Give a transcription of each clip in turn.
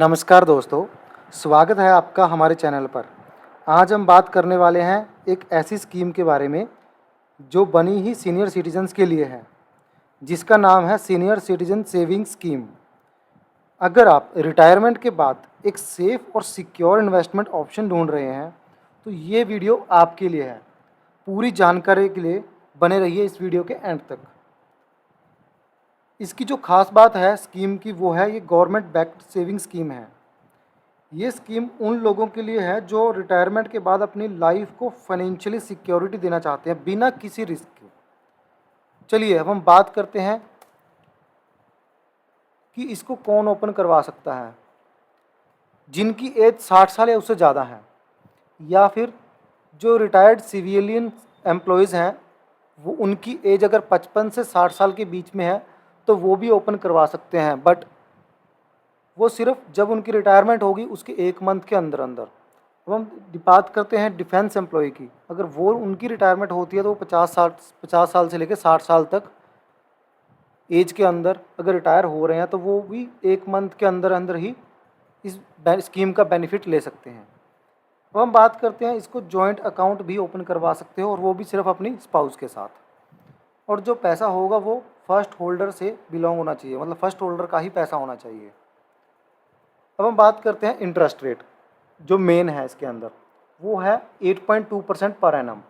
नमस्कार दोस्तों, स्वागत है आपका हमारे चैनल पर। आज हम बात करने वाले हैं एक ऐसी स्कीम के बारे में जो बनी ही सीनियर सिटीजन्स के लिए है, जिसका नाम है सीनियर सिटीजन सेविंग स्कीम। अगर आप रिटायरमेंट के बाद एक सेफ और सिक्योर इन्वेस्टमेंट ऑप्शन ढूंढ रहे हैं, तो ये वीडियो आपके लिए है। पूरी जानकारी के लिए बने रहिए इस वीडियो के एंड तक। इसकी जो खास बात है स्कीम की, वो है ये गवर्नमेंट बैक्ड सेविंग स्कीम है। ये स्कीम उन लोगों के लिए है जो रिटायरमेंट के बाद अपनी लाइफ को फाइनेंशियली सिक्योरिटी देना चाहते हैं बिना किसी रिस्क के। चलिए अब हम बात करते हैं कि इसको कौन ओपन करवा सकता है। जिनकी एज 60 साल या उससे ज़्यादा है, या फिर जो रिटायर्ड सिविलियन एम्प्लॉयज़ हैं, वो उनकी एज अगर 55 से 60 साल के बीच में है तो वो भी ओपन करवा सकते हैं, बट वो सिर्फ जब उनकी रिटायरमेंट होगी उसके 1 मंथ के अंदर अंदर। अब हम बात करते हैं डिफेंस एम्प्लॉय की। अगर वो उनकी रिटायरमेंट होती है तो वो 50 साल से लेकर 60 साल तक एज के अंदर अगर रिटायर हो रहे हैं तो वो भी 1 मंथ के अंदर अंदर ही इस स्कीम का बेनिफिट ले सकते हैं। अब हम बात करते हैं, इसको जॉइंट अकाउंट भी ओपन करवा सकते हो, और वो भी सिर्फ अपनी स्पाउस के साथ। और जो पैसा होगा वो फर्स्ट होल्डर से बिलोंग होना चाहिए, मतलब फर्स्ट होल्डर का ही पैसा होना चाहिए। अब हम बात करते हैं इंटरेस्ट रेट। जो मेन है इसके अंदर वो है 8.2% पर एनम।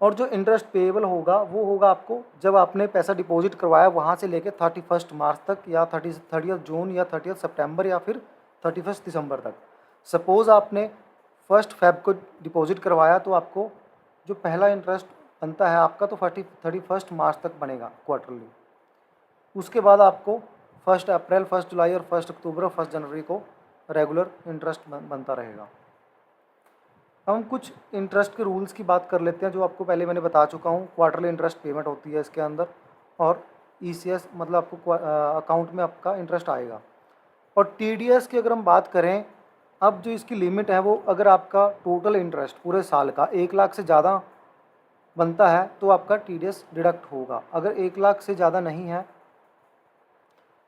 और जो इंटरेस्ट पेएबल होगा वो होगा आपको जब आपने पैसा डिपॉजिट करवाया वहाँ से लेकर 31 मार्च तक, या 30 जून, या 30 सितंबर, या फिर 31 दिसंबर तक। सपोज़ आपने 1 फेब को डिपॉजिट करवाया तो आपको जो पहला इंटरेस्ट बनता है आपका तो 31 मार्च तक बनेगा क्वार्टरली। उसके बाद आपको 1 अप्रैल, 1 जुलाई और 1 अक्टूबर और 1 जनवरी को रेगुलर इंटरेस्ट बनता रहेगा। हम कुछ इंटरेस्ट के रूल्स की बात कर लेते हैं जो आपको पहले मैंने बता चुका हूँ। क्वार्टरली इंटरेस्ट पेमेंट होती है इसके अंदर, और ईसीएस मतलब आपको अकाउंट में आपका इंटरेस्ट आएगा। और टीडीएस की अगर हम बात करें, अब जो इसकी लिमिट है वो अगर आपका टोटल इंटरेस्ट पूरे साल का 1 लाख से ज़्यादा बनता है तो आपका टीडीएस डिडक्ट होगा। अगर 1 लाख से ज़्यादा नहीं है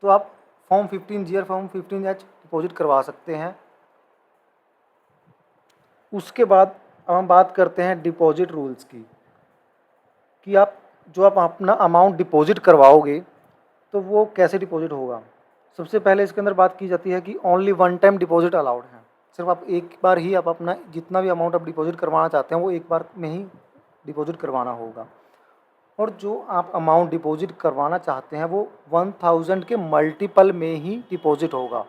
तो आप फॉर्म 15G और फॉर्म 15H डिपॉजिट करवा सकते हैं। उसके बाद अब हम बात करते हैं डिपॉजिट रूल्स की, कि आप अपना अमाउंट डिपॉजिट करवाओगे तो वो कैसे डिपॉजिट होगा। सबसे पहले इसके अंदर बात की जाती है कि ओनली 1 टाइम डिपॉजिट अलाउड है। सिर्फ आप एक बार ही आप अपना जितना भी अमाउंट आप डिपॉजिट करवाना चाहते हैं वो एक बार में ही डिपॉजिट करवाना होगा। और जो आप अमाउंट डिपॉजिट करवाना चाहते हैं वो 1000 के मल्टीपल में ही डिपॉजिट होगा।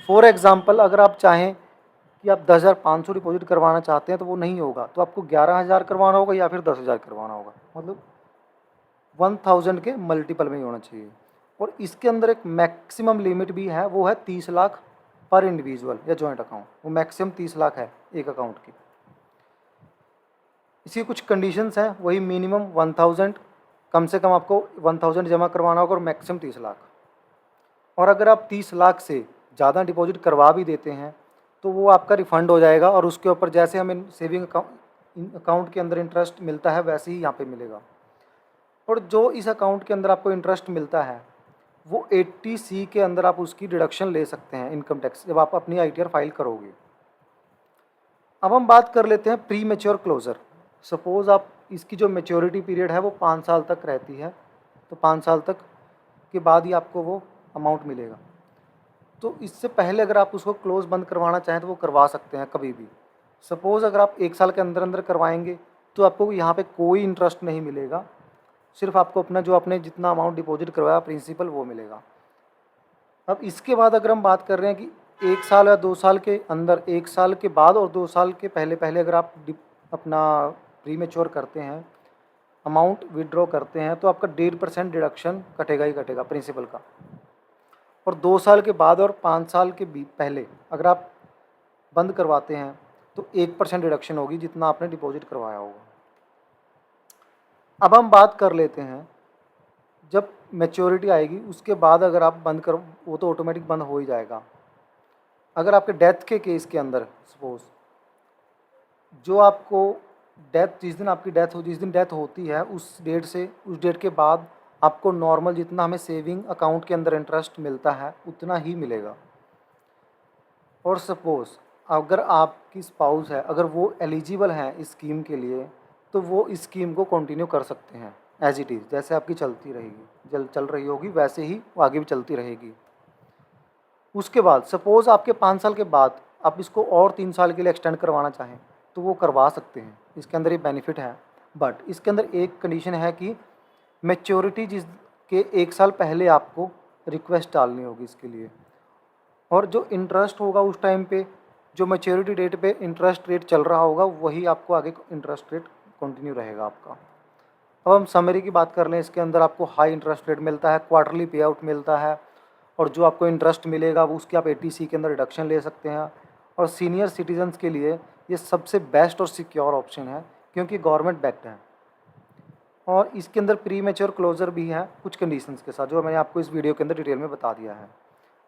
फॉर एग्ज़ाम्पल, अगर आप चाहें कि आप 10,500 डिपॉजिट करवाना चाहते हैं तो वो नहीं होगा, तो आपको 11,000 करवाना होगा या फिर 10,000 करवाना होगा। मतलब 1000 के मल्टीपल में ही होना चाहिए। और इसके अंदर एक मैक्सिमम लिमिट भी है, वो है 30 लाख पर इंडिविजुअल या जॉइंट अकाउंट। वो मैक्सिमम 30 लाख है एक अकाउंट की। इसकी कुछ कंडीशंस हैं, वही मिनिमम 1000, कम से कम आपको 1000 जमा करवाना होगा, और मैक्सिमम 30 लाख। और अगर आप 30 लाख से ज़्यादा डिपॉजिट करवा भी देते हैं तो वो आपका रिफ़ंड हो जाएगा, और उसके ऊपर जैसे हमें सेविंग अकाउंट के अंदर इंटरेस्ट मिलता है वैसे ही यहाँ पे मिलेगा। और जो इस अकाउंट के अंदर आपको इंटरेस्ट मिलता है वो 80C के अंदर आप उसकी डिडक्शन ले सकते हैं इनकम टैक्स, जब आप अपनी आईटीआर फाइल करोगे। अब हम बात कर लेते हैं प्री मैच्योर क्लोजर। सपोज़ आप इसकी जो मैच्योरिटी पीरियड है वो 5 साल तक रहती है, तो 5 साल तक के बाद ही आपको वो अमाउंट मिलेगा। तो इससे पहले अगर आप उसको क्लोज़ बंद करवाना चाहें तो वो करवा सकते हैं कभी भी। सपोज़ अगर आप 1 साल के अंदर अंदर करवाएंगे तो आपको यहाँ पे कोई इंटरेस्ट नहीं मिलेगा, सिर्फ आपको अपना जो आपने जितना अमाउंट डिपॉजिट करवाया प्रिंसिपल वो मिलेगा। अब इसके बाद अगर हम बात कर रहे हैं कि 1 साल या 2 साल के अंदर, 1 साल के बाद और 2 साल के पहले पहले अगर आप अपना प्री मैच्योर करते हैं, अमाउंट विड्रॉ करते हैं, तो आपका 1.5% डिडक्शन कटेगा ही कटेगा प्रिंसिपल का। और 2 साल के बाद और 5 साल के पहले अगर आप बंद करवाते हैं तो 1% डिडक्शन होगी जितना आपने डिपॉजिट करवाया होगा। अब हम बात कर लेते हैं, जब मैच्योरिटी आएगी उसके बाद अगर आप बंद कर, वो तो ऑटोमेटिक बंद हो ही जाएगा। अगर आपके डेथ के केस के अंदर सपोज जो आपको डेथ, जिस दिन आपकी डेथ हो, जिस दिन डेथ होती है उस डेट के बाद आपको नॉर्मल जितना हमें सेविंग अकाउंट के अंदर इंटरेस्ट मिलता है उतना ही मिलेगा। और सपोज़ अगर आपकी स्पाउस है, अगर वो एलिजिबल हैं इस स्कीम के लिए, तो वो इस स्कीम को कंटिन्यू कर सकते हैं एज़ इट इज़, जैसे आपकी चलती रहेगी, चल रही होगी वैसे ही वो आगे भी चलती रहेगी। उसके बाद सपोज़ आपके 5 साल के बाद आप इसको और 3 साल के लिए एक्सटेंड करवाना चाहें, तो वो करवा सकते हैं। इसके अंदर ये बेनिफिट है, बट इसके अंदर एक कंडीशन है कि मैच्योरिटी जिसके 1 साल पहले आपको रिक्वेस्ट डालनी होगी इसके लिए, और जो इंटरेस्ट होगा उस टाइम पे, जो मैच्योरिटी डेट पे इंटरेस्ट रेट चल रहा होगा, वही आपको आगे इंटरेस्ट रेट कंटिन्यू रहेगा आपका। अब हम समरी की बात कर लें, इसके अंदर आपको हाई इंटरेस्ट रेट मिलता है, क्वार्टरली पे आउट मिलता है, और जो आपको इंटरेस्ट मिलेगा वो उसके आप एटीसी के अंदर रिडक्शन ले सकते हैं। और सीनियर सिटीजन्स के लिए ये सबसे बेस्ट और सिक्योर ऑप्शन है, क्योंकि गवर्नमेंट बैक्ड है। और इसके अंदर प्री मैच्योर क्लोजर भी है कुछ कंडीशंस के साथ, जो मैंने आपको इस वीडियो के अंदर डिटेल में बता दिया है।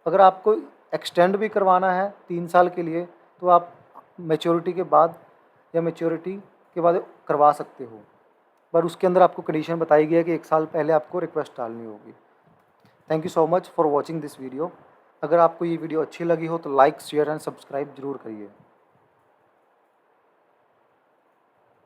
अगर आपको एक्सटेंड भी करवाना है 3 साल के लिए, तो आप मैच्योरिटी के बाद या मैच्योरिटी के बाद करवा सकते हो, पर उसके अंदर आपको कंडीशन बताई गई है कि 1 साल पहले आपको रिक्वेस्ट डालनी होगी। Thank you so much for watching this video. अगर आपको ये वीडियो अच्छी लगी हो तो लाइक, शेयर एंड सब्सक्राइब जरूर करिए।